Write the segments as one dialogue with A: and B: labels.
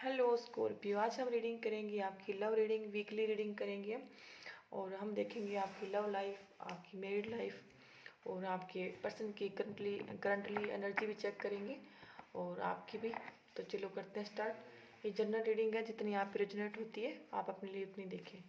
A: Hello Scorpio, आज हम reading करेंगे आपकी लव रीडिंग, वीकली रीडिंग करेंगे। और हम देखेंगे आपकी लव लाइफ, आपकी मैरिड लाइफ और आपके पर्सन की करंटली एनर्जी भी चेक करेंगे और आपकी भी। तो चलो करते हैं स्टार्ट। ये जनरल रीडिंग है, जितनी आप पे रेजोनेट होती है आप अपने लिए उतनी देखें।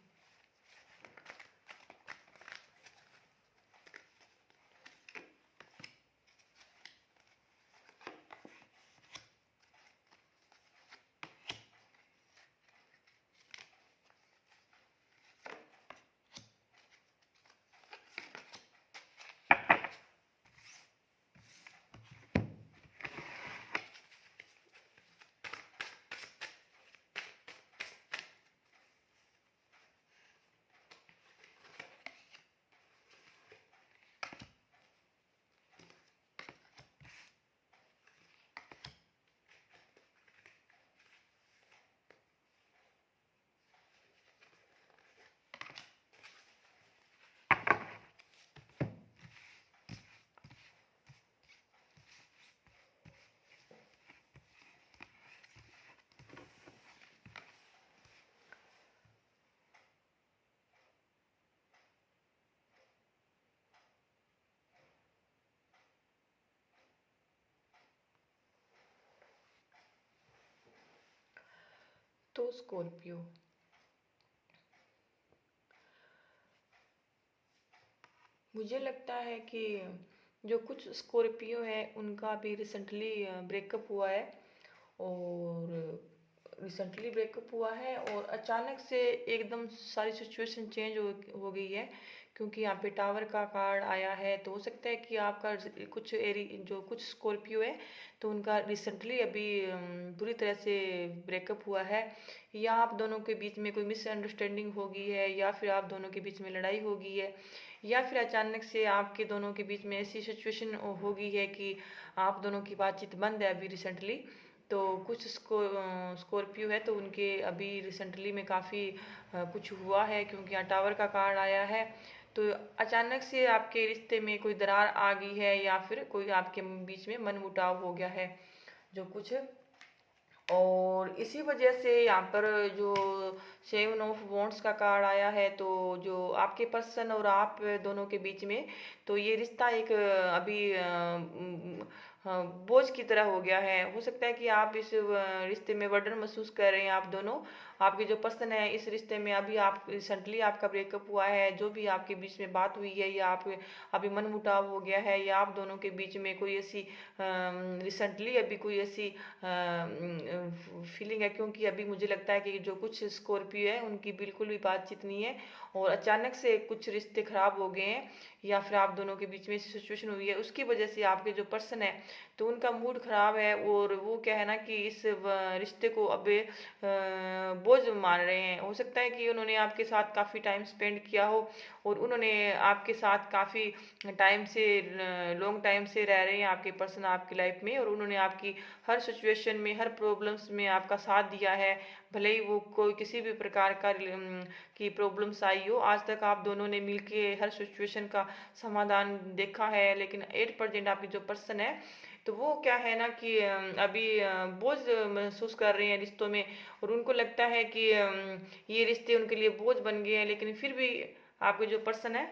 A: तो स्कॉर्पियो, मुझे लगता है कि जो कुछ स्कॉर्पियो है उनका भी रिसेंटली ब्रेकअप हुआ है। और रिसेंटली ब्रेकअप हुआ है और अचानक से एकदम सारी सिचुएशन चेंज हो गई है, क्योंकि यहाँ पे टावर का कार्ड आया है। तो हो सकता है कि आपका कुछ जो कुछ स्कॉर्पियो है तो उनका रिसेंटली अभी बुरी तरह से ब्रेकअप हुआ है, या आप दोनों के बीच में कोई मिसअंडरस्टैंडिंग हो गई है, या फिर आप दोनों के बीच में लड़ाई हो गई है, या फिर अचानक से आपके दोनों के बीच में ऐसी सिचुएशन हो गई है कि आप दोनों की बातचीत बंद है अभी रिसेंटली। तो कुछ स्कॉर्पियो है तो उनके अभी रिसेंटली में काफ़ी कुछ हुआ है, क्योंकि यहाँ टावर का कार्ड आया है। तो अचानक से आपके रिश्ते में कोई दरार आ गई है, या फिर कोई आपके बीच में मनमुटाव हो गया है जो कुछ। और इसी वजह से यहाँ पर जो 7 ऑफ वॉन्ड्स का कार्ड आया है, तो जो आपके पर्सन और आप दोनों के बीच में, तो ये रिश्ता एक अभी बोझ की तरह हो गया है। हो सकता है कि आप इस रिश्ते में बर्डन महसूस कर रहे हैं, आप दोनों। आपके जो पर्सन है इस रिश्ते में अभी आप रिसेंटली आपका ब्रेकअप हुआ है, जो भी आपके बीच में बात हुई है, या आप अभी मनमुटाव हो गया है, या आप दोनों के बीच में कोई ऐसी रिसेंटली अभी कोई ऐसी फीलिंग है। क्योंकि अभी मुझे लगता है कि जो कुछ स्कॉर्पियो है उनकी बिल्कुल भी बातचीत नहीं है, और अचानक से कुछ रिश्ते खराब हो गए हैं, या फिर आप दोनों के बीच में ऐसी सिचुएशन हुई है उसकी वजह से आपके जो पर्सन है तो उनका मूड खराब है। और वो क्या है ना कि इस रिश्ते को अब बोझ मान रहे हैं। हो सकता है कि उन्होंने आपके साथ काफ़ी टाइम स्पेंड किया हो, और उन्होंने आपके साथ काफ़ी टाइम से लॉन्ग टाइम से रह रहे हैं आपके पर्सन आपकी लाइफ में, और उन्होंने आपकी हर सिचुएशन में, हर प्रॉब्लम्स में आपका साथ दिया है। भले ही वो कोई किसी भी प्रकार का की प्रॉब्लम्स आई हो, आज तक आप दोनों ने मिलके हर सिचुएशन का समाधान देखा है। लेकिन 8% आपके जो पर्सन है तो वो क्या है ना कि अभी बोझ महसूस कर रहे हैं रिश्तों में, और उनको लगता है कि ये रिश्ते उनके लिए बोझ बन गए हैं। लेकिन फिर भी आपके जो पर्सन है,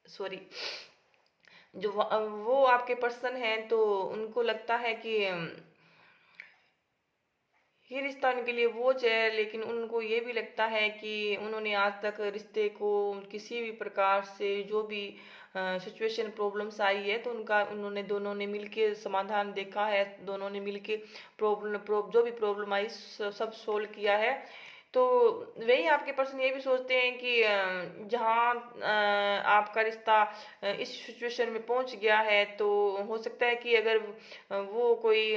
A: सॉरी, जो वो आपके पर्सन है तो उनको लगता है कि ये रिश्ता उनके लिए बोझ है। लेकिन उनको ये भी लगता है कि उन्होंने आज तक रिश्ते को किसी भी प्रकार से जो भी सिचुएशन प्रॉब्लम्स आई है तो उनका उन्होंने दोनों ने मिलके समाधान देखा है, दोनों ने मिलके जो भी प्रॉब्लम आई सब सोल्व किया है। तो वही आपके पर्सन ये भी सोचते हैं कि जहाँ आपका रिश्ता इस सिचुएशन में पहुंच गया है, तो हो सकता है कि अगर वो कोई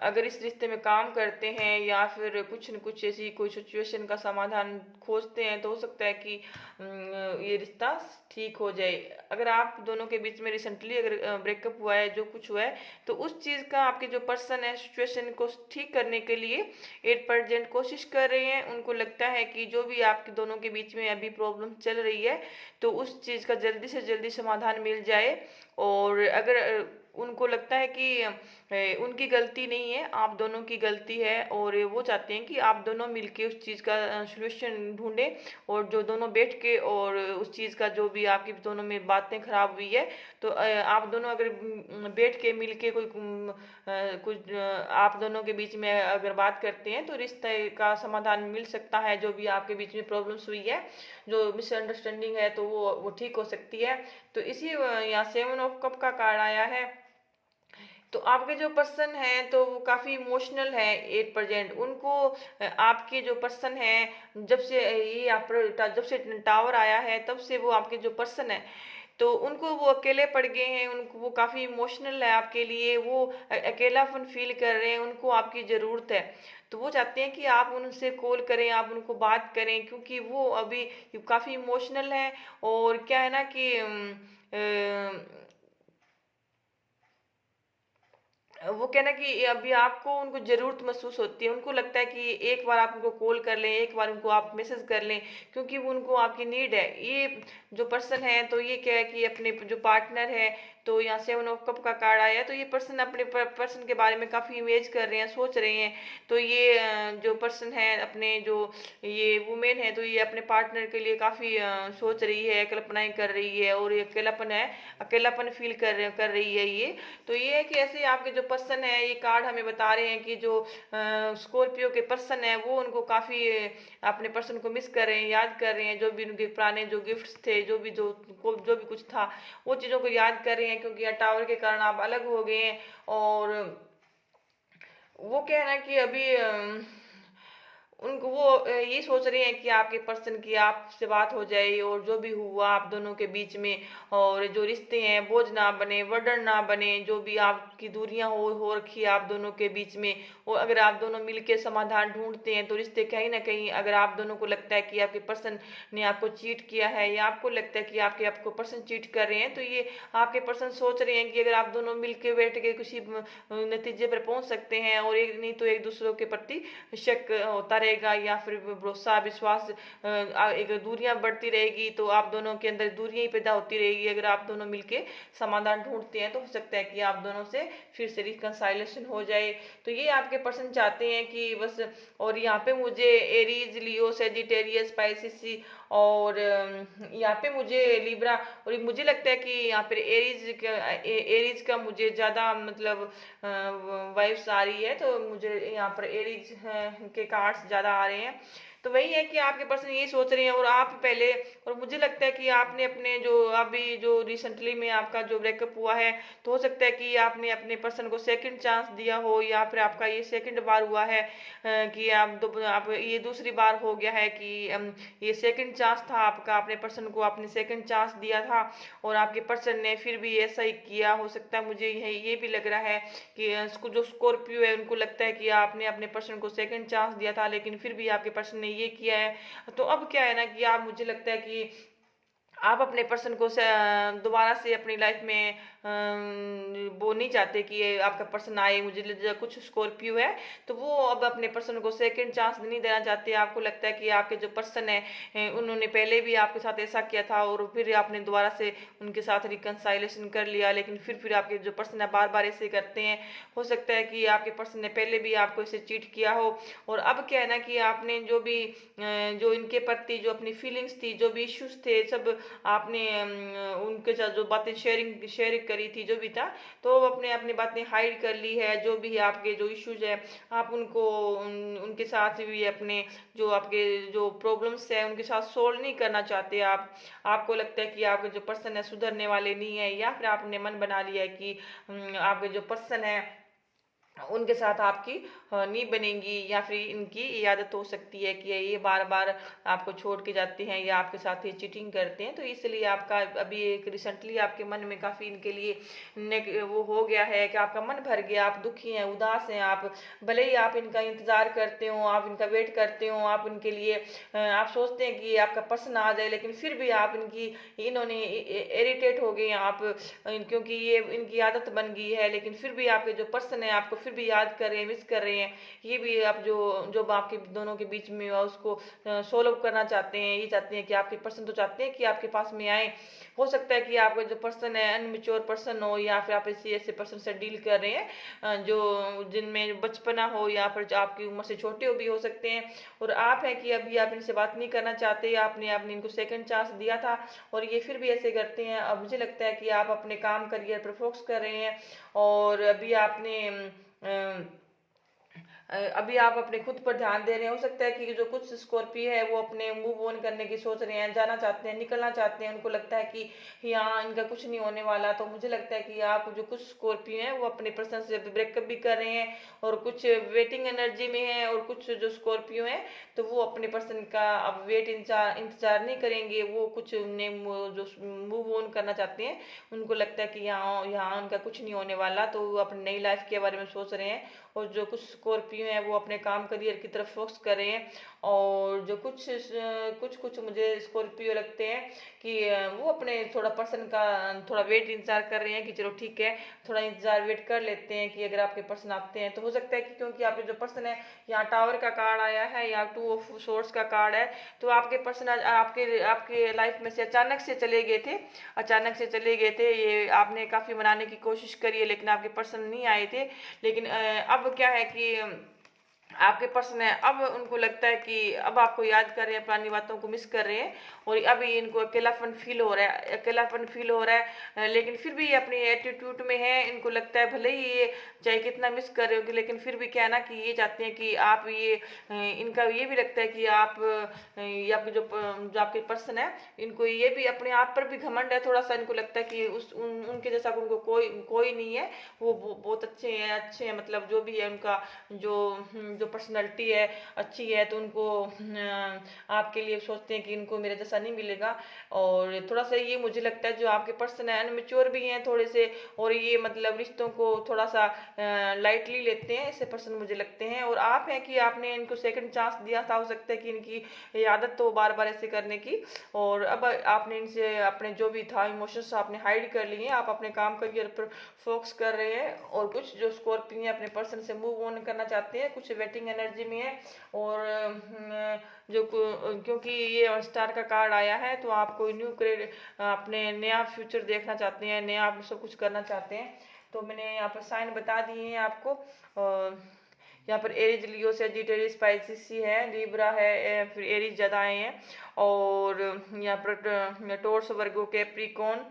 A: अगर इस रिश्ते में काम करते हैं, या फिर कुछ न कुछ ऐसी कोई सिचुएशन का समाधान खोजते हैं, तो हो सकता है कि ये रिश्ता ठीक हो जाए। अगर आप दोनों के बीच में रिसेंटली अगर ब्रेकअप हुआ है, जो कुछ हुआ है, तो उस चीज़ का आपके जो पर्सन है सिचुएशन को ठीक करने के लिए 8% कोशिश कर रहे हैं। उनको लगता है कि जो भी आपके दोनों के बीच में अभी प्रॉब्लम चल रही है तो उस चीज़ का जल्दी से जल्दी समाधान मिल जाए। और अगर उनको लगता है कि उनकी गलती नहीं है, आप दोनों की गलती है, और वो चाहते हैं कि आप दोनों मिलके उस चीज़ का सॉल्यूशन ढूंढें, और जो दोनों बैठ के और उस चीज़ का जो भी आपकी दोनों में बातें खराब हुई है, तो आप दोनों अगर बैठ के मिलके कोई कुछ आप दोनों के बीच में अगर बात करते हैं तो रिश्ते का समाधान मिल सकता है। जो भी आपके बीच में प्रॉब्लम्स हुई है, जो मिसअंडरस्टैंडिंग है, तो वो ठीक हो सकती है। तो इसी यहाँ 7 ऑफ कप का कार्ड आया है। तो आपके जो पर्सन है तो वो काफी इमोशनल है एट प्रेजेंट। उनको आपके जो पर्सन है, जब से ये आप जब से टावर आया है तब से वो आपके जो पर्सन है, तो उनको वो अकेले पड़ गए हैं, उनको वो काफी इमोशनल है आपके लिए, वो अकेलापन फील कर रहे हैं, उनको आपकी जरूरत है। तो वो चाहते हैं कि आप उनसे कॉल करें, आप उनको बात करें, क्योंकि वो अभी काफी इमोशनल है। और क्या है ना कि वो कहना कि अभी आपको उनको जरूरत महसूस होती है, उनको लगता है कि एक बार आप उनको कॉल कर लें, एक बार उनको आप मैसेज कर लें, क्योंकि वो उनको आपकी नीड है। ये जो पर्सन है तो ये क्या है कि अपने जो पार्टनर है, तो यहाँ 7 ऑफ कप का कार्ड आया है, तो ये पर्सन अपने पर्सन के बारे में काफी इमेज कर रहे हैं, सोच रहे हैं। तो ये जो पर्सन है अपने जो ये वुमेन है, तो ये अपने पार्टनर के लिए काफी सोच रही है, कल्पनाएं कर रही है, और ये अकेलापन है, अकेलापन फील कर रही है ये। तो ये है कि ऐसे आपके जो पर्सन है, ये कार्ड हमें बता रहे हैं कि जो स्कॉर्पियो के पर्सन है वो उनको काफी अपने पर्सन को मिस कर रहे हैं, याद कर रहे हैं, जो भी उनके पुराने जो गिफ्ट्स थे, जो भी कुछ था, वो चीजों को याद कर रहे हैं, क्योंकि टावर के कारण आप अलग हो गए हैं। और वो क्या है ना कि अभी उनको वो ये सोच रहे हैं कि आपके पर्सन की आपसे बात हो जाए, और जो भी हुआ आप दोनों के बीच में, और जो रिश्ते हैं बोझ ना बने, बर्डन ना बने, जो भी आपकी दूरियां हो रखी है आप दोनों के बीच में, वो अगर आप दोनों मिलके समाधान ढूंढते हैं तो रिश्ते कहीं ना कहीं, अगर आप दोनों को लगता है कि आपके पर्सन ने आपको चीट किया है, या आपको लगता है कि आपको पर्सन चीट कर रहे हैं, तो ये आपके पर्सन सोच रहे हैं कि अगर आप दोनों मिलके बैठ के किसी नतीजे पर पहुंच सकते हैं, और एक नहीं तो एक दूसरे के प्रति शक होता रहेगा, या फिर भरोसा विश्वास एक दूरियां बढ़ती रहेगी, तो आप दोनों के अंदर दूरियां ही पैदा होती रहेगी। अगर आप दोनों मिलके समाधान ढूंढते हैं तो हो सकता है कि आप दोनों से फिर से रिकंसाइलेशन हो जाए। तो ये आपके पर्सन चाहते हैं कि बस। और यहाँ पे मुझे एरीज, लियो, सेजिटेरियस, स्पाइसिस, और यहाँ पे मुझे लिब्रा, और मुझे लगता है कि यहाँ पे एरीज का मुझे ज्यादा मतलब वाइब्स आ रही है, तो मुझे यहाँ पर एरीज के कार्ड्स ज्यादा आ रहे हैं। तो वही है कि आपके पर्सन ये सोच रहे हैं, और आप पहले, और मुझे लगता है कि आपने अपने जो अभी जो रिसेंटली में आपका जो ब्रेकअप हुआ है, तो हो सकता है कि आपने अपने पर्सन को सेकंड चांस दिया हो, या फिर आपका ये सेकंड बार हुआ है कि आप ये दूसरी बार हो गया है कि ये सेकंड चांस था आपका, अपने पर्सन को आपने सेकंड चांस दिया था, और आपके पर्सन ने फिर भी ऐसा ही किया। हो सकता है, मुझे ये भी लग रहा है कि उसको जो स्कॉर्पियो है उनको लगता है कि आपने अपने पर्सन को सेकंड चांस दिया था, लेकिन फिर भी आपके पर्सन ने ये किया है। तो अब क्या है ना कि आप, मुझे लगता है कि आप अपने पर्सन को दोबारा से अपनी लाइफ में वो नहीं चाहते कि ये आपका पर्सन आए। मुझे कुछ स्कॉर्पियो है तो वो अब अपने पर्सन को सेकंड चांस नहीं देना चाहते। आपको लगता है कि आपके जो पर्सन है उन्होंने पहले भी आपके साथ ऐसा किया था, और फिर आपने दोबारा से उनके साथ रिकंसाइलेशन कर लिया, लेकिन फिर आपके जो पर्सन है बार बार ऐसे करते हैं। हो सकता है कि आपके पर्सन ने पहले भी आपको ऐसे चीट किया हो, और अब क्या है ना कि आपने जो भी जो इनके प्रति जो अपनी फीलिंग्स थी, जो भी इश्यूज थे, सब आपने उनके साथ जो बातें शेयरिंग करी थी, जो भी था, तो अपने अपनी बातें हाइड कर ली है। जो भी आपके जो इश्यूज है आप उनको उनके साथ भी अपने जो आपके जो प्रॉब्लम्स है उनके साथ सोल्व नहीं करना चाहते आप। आपको लगता है कि आपके जो पर्सन है सुधरने वाले नहीं है, या फिर आपने मन बना लिया है कि आपके जो पर्सन है उनके साथ आपकी नहीं बनेंगी, या फिर इनकी ये आदत हो सकती है कि ये बार बार आपको छोड़ के जाते हैं, या आपके साथ ही चीटिंग करते हैं। तो इसलिए आपका अभी एक रिसेंटली आपके मन में काफी इनके लिए वो हो गया है कि आपका मन भर गया, आप दुखी हैं, उदास हैं। आप भले ही आप इनका इंतजार करते हो, आप इनका वेट करते हो, आप इनके लिए आप सोचते हैं कि आपका पर्सन आ जाए, लेकिन फिर भी आप इन्होंने इरिटेट हो गए आप, क्योंकि ये इनकी आदत बन गई है। लेकिन फिर भी आपके जो पर्सन है आपको फिर भी याद कर रहे हैं, मिस कर रहे हैं। ये भी आप जो आपके दोनों के बीच में हुआ उसको सोल्व करना चाहते हैं। ये चाहते हैं कि आपके पर्सन तो चाहते हैं कि आपके पास में आए, हो सकता है कि आपका जो पर्सन है अनमेच्योर पर्सन हो, या फिर आप ऐसे ऐसे पर्सन से डील कर रहे हैं जो जिनमें बचपना हो, या फिर जो आपकी उम्र से छोटे हो भी हो सकते हैं। और आप है कि अभी आप इनसे बात नहीं करना चाहते, आपने आपने इनको सेकंड चांस दिया था और ये फिर भी ऐसे करते हैं। अब मुझे लगता है कि आप अपने काम करियर पर फोकस कर रहे हैं, और अभी आपने अभी आप अपने खुद पर ध्यान दे रहे हैं। हो सकता है कि जो कुछ स्कॉर्पियो है वो अपने मूव ऑन करने की सोच रहे हैं, जाना चाहते हैं, निकलना चाहते हैं, उनको लगता है कि यहाँ इनका कुछ नहीं होने वाला। तो मुझे लगता है कि आप जो कुछ स्कॉर्पियो हैं वो अपने पर्सन से ब्रेकअप भी कर रहे हैं, और कुछ वेटिंग एनर्जी में है, और कुछ जो स्कॉर्पियो हैं तो वो अपने पर्सन का अब वेट इंतजार नहीं करेंगे। वो कुछ जो मूव ऑन करना चाहते हैं, उनको लगता है कि यहाँ यहाँ उनका कुछ नहीं होने वाला, तो वो अपनी नई लाइफ के बारे में सोच रहे हैं। और जो कुछ स्कॉर्पियो हैं वो अपने काम करियर की तरफ फोकस कर रहे हैं। और जो कुछ कुछ मुझे स्कॉर्पियो लगते हैं कि वो अपने थोड़ा पर्सन का थोड़ा वेट इंतजार कर रहे हैं कि चलो ठीक है, थोड़ा इंतजार वेट कर लेते हैं कि अगर आपके पर्सन आते हैं। तो हो सकता है कि क्योंकि आपके जो पर्सन है, यहाँ टावर का कार्ड आया है या टू ऑफ सोर्स का कार्ड है, तो आपके पर्सन आपके आपके लाइफ में से अचानक से चले गए थे। अचानक से चले गए थे, ये आपने काफ़ी मनाने की कोशिश करी है, लेकिन आपके पर्सन नहीं आए थे। लेकिन अब क्या है कि आपके पर्सन है, अब उनको लगता है कि अब आपको याद कर रहे हैं, पुरानी बातों को मिस कर रहे हैं, और अभी इनको अकेलापन फील हो रहा है, अकेलापन फील हो रहा है। लेकिन फिर भी ये अपनी एटीट्यूड में है, इनको लगता है भले ही ये चाहे कितना मिस कर रहे होंगे, लेकिन फिर भी क्या है ना कि ये चाहते हैं कि आप ये इनका ये भी लगता है कि आप ये आपके जो आपके पर्सन है, इनको ये भी अपने आप पर भी घमंड है थोड़ा सा। इनको लगता है कि उनके जैसा उनको कोई कोई नहीं है, वो बहुत अच्छे हैं, मतलब जो भी है उनका जो पर्सनैलिटी है अच्छी है, तो उनको आपके लिए सोचते हैं कि इनको मेरे जैसा नहीं मिलेगा। और थोड़ा सा ये मुझे लगता है जो आपके पर्सन है अनमेच्योर भी हैं थोड़े से, और ये मतलब रिश्तों को थोड़ा सा लाइटली लेते हैं, ऐसे पर्सन मुझे लगते हैं। और आप हैं कि आपने इनको सेकंड चांस दिया था, हो सकता है कि इनकी आदत तो बार बार ऐसे करने की, और अब आपने इनसे अपने जो भी था इमोशंस आपने हाइड कर लिए हैं, आप अपने काम करियर पर फोकस कर रहे हैं। और कुछ जो स्कॉर्पियो अपने पर्सन से मूव ऑन करना चाहते हैं, कुछ वेटिंग एनर्जी में है। और क्योंकि ये स्टार का कार्ड आया है, तो आप कोई न्यू क्रेडिट अपने नया फ्यूचर देखना चाहते हैं, नया आप सब कुछ करना चाहते हैं। तो मैंने यहाँ पर साइन बता दिए हैं आपको। यहाँ पर एरीज, लियो, सजिटेरियस, स्पाइसिस है, लिब्रा है, फिर एरीज ज़्यादा आए हैं। और यहाँ पर टोर्स, वर्गो, कैप्रिकॉन,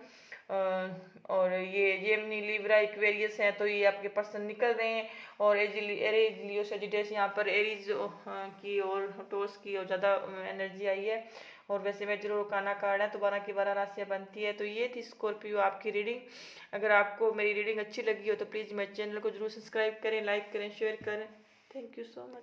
A: और ये जेमिनी, लिब्रा, इक्वेरियस हैं, तो ये आपके पर्सन निकल रहे हैं। और एरीज, लियो, सजिटेरियस, यहाँ पर एरीज की और टोर्स की और ज़्यादा एनर्जी आई है। और वैसे में जरूर काना कार्ड है, तो 12 की 12 राशियाँ बनती है। तो ये थी स्कॉर्पियो आपकी रीडिंग। अगर आपको मेरी रीडिंग अच्छी लगी हो तो प्लीज़ मेरे चैनल को जरूर सब्सक्राइब करें, लाइक करें, शेयर करें। Thank you so much.